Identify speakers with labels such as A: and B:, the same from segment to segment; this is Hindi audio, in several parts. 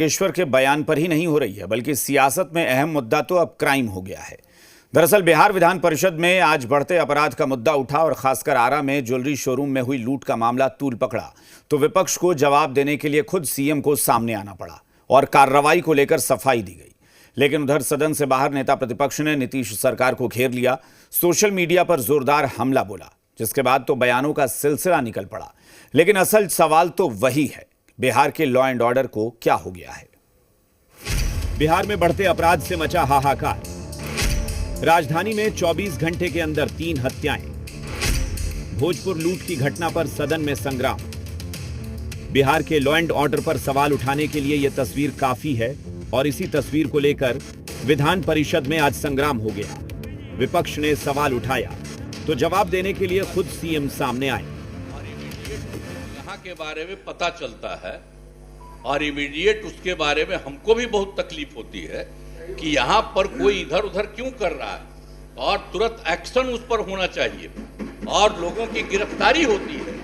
A: ईश्वर के बयान पर ही नहीं हो रही है, बल्कि सियासत में अहम मुद्दा तो अब क्राइम हो गया है। दरअसल बिहार विधान परिषद में आज बढ़ते अपराध का मुद्दा उठा और खासकर आरा में ज्वेलरी शोरूम में हुई लूट का मामला तूल पकड़ा तो विपक्ष को जवाब देने के लिए खुद सीएम को सामने आना पड़ा और कार्रवाई को लेकर सफाई दी गई। लेकिन उधर सदन से बाहर नेता प्रतिपक्ष ने नीतीश सरकार को घेर लिया, सोशल मीडिया पर जोरदार हमला बोला, जिसके बाद तो बयानों का सिलसिला निकल पड़ा। लेकिन असल सवाल तो वही है, बिहार के लॉ एंड ऑर्डर को क्या हो गया है। बिहार में बढ़ते अपराध से मचा हाहाकार। राजधानी में 24 घंटे के अंदर 3 हत्याएं। भोजपुर लूट की घटना पर सदन में संग्राम। बिहार के लॉ एंड ऑर्डर पर सवाल उठाने के लिए यह तस्वीर काफी है और इसी तस्वीर को लेकर विधान परिषद में आज संग्राम हो गया। विपक्ष ने सवाल उठाया तो जवाब देने के लिए खुद सीएम सामने आए।
B: यहाँ के बारे में पता चलता है और इमीडिएट उसके बारे में हमको भी बहुत तकलीफ होती है कि यहाँ पर कोई इधर उधर क्यों कर रहा है और तुरंत एक्शन उस पर होना चाहिए और लोगों की गिरफ्तारी होती है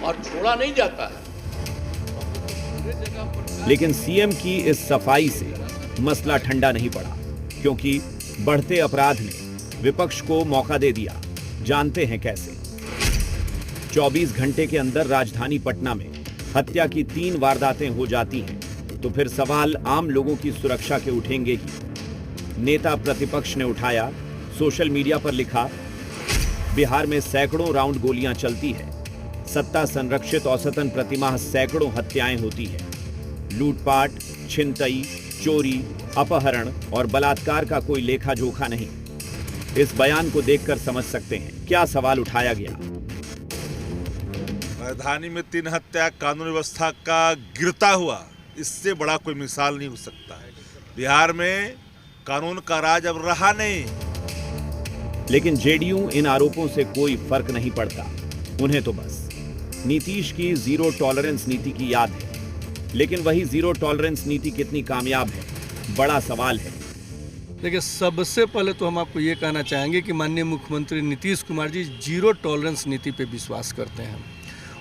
B: और छोड़ा नहीं जाता है।
A: लेकिन सीएम की इस सफाई से मसला ठंडा नहीं पड़ा, क्योंकि बढ़ते अपराध ने विपक्ष को मौका दे दिया। जानते हैं कैसे। 24 घंटे के अंदर राजधानी पटना में हत्या की 3 वारदातें हो जाती हैं तो फिर सवाल आम लोगों की सुरक्षा के उठेंगे ही। नेता प्रतिपक्ष ने उठाया, सोशल मीडिया पर लिखा, बिहार में सैकड़ों राउंड गोलियां चलती है, सत्ता संरक्षित औसतन प्रतिमाह सैकड़ों हत्याएं होती है। लूटपाट, छिनतई, चोरी, अपहरण और बलात्कार का कोई लेखा जोखा नहीं। इस बयान को देखकर समझ सकते हैं क्या सवाल उठाया गया।
C: राजधानी में 3 हत्या, कानून व्यवस्था का गिरता हुआ, इससे बड़ा कोई मिसाल नहीं हो सकता है। बिहार में कानून का राज अब रहा नहीं।
A: लेकिन जेडीयू इन आरोपों से कोई फर्क नहीं पड़ता। उन्हें तो बस नीतीश की जीरो टॉलरेंस नीति की याद है। लेकिन वही जीरो टॉलरेंस नीति कितनी कामयाब है, बड़ा सवाल है।
D: देखिए, सबसे पहले तो हम आपको ये कहना चाहेंगे कि माननीय मुख्यमंत्री नीतीश कुमार जी जीरो टॉलरेंस नीति पे विश्वास करते हैं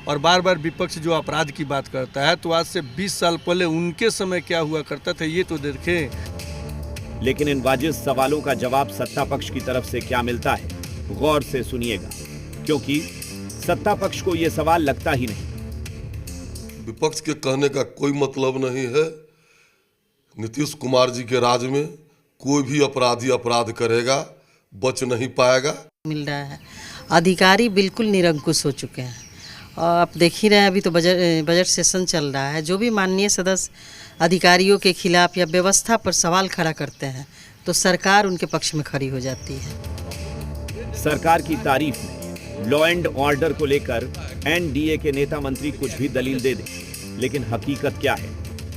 D: और बार बार विपक्ष जो अपराध की बात करता है तो आज से 20 साल पहले उनके समय क्या हुआ करता था ये तो देखें।
A: लेकिन इन वाजिब सवालों का जवाब सत्ता पक्ष की तरफ से क्या मिलता है, गौर से सुनिएगा, क्योंकि सत्ता पक्ष को यह सवाल लगता ही नहीं।
E: विपक्ष के कहने का कोई मतलब नहीं है। नीतीश कुमार जी के राज में कोई भी अपराधी अपराध करेगा, बच नहीं पाएगा।
F: मिल रहा है, अधिकारी बिल्कुल निरंकुश हो चुके हैं। और आप देख ही रहे हैं, अभी तो बजट सेशन चल रहा है। जो भी माननीय सदस्य अधिकारियों के खिलाफ या व्यवस्था पर सवाल खड़ा करते हैं तो सरकार उनके पक्ष में खड़ी हो जाती है।
A: सरकार की तारीफ में लॉ एंड ऑर्डर को लेकर एनडीए के नेता मंत्री कुछ भी दलील दे दें, लेकिन हकीकत क्या है,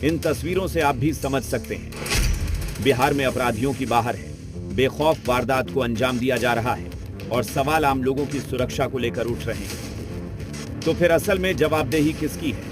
A: इन तस्वीरों से आप भी समझ सकते हैं। बिहार में अपराधियों की बाहर है, बेखौफ वारदात को अंजाम दिया जा रहा है और सवाल आम लोगों की सुरक्षा को लेकर उठ रहे हैं। तो फिर असल में जवाबदेही किसकी है?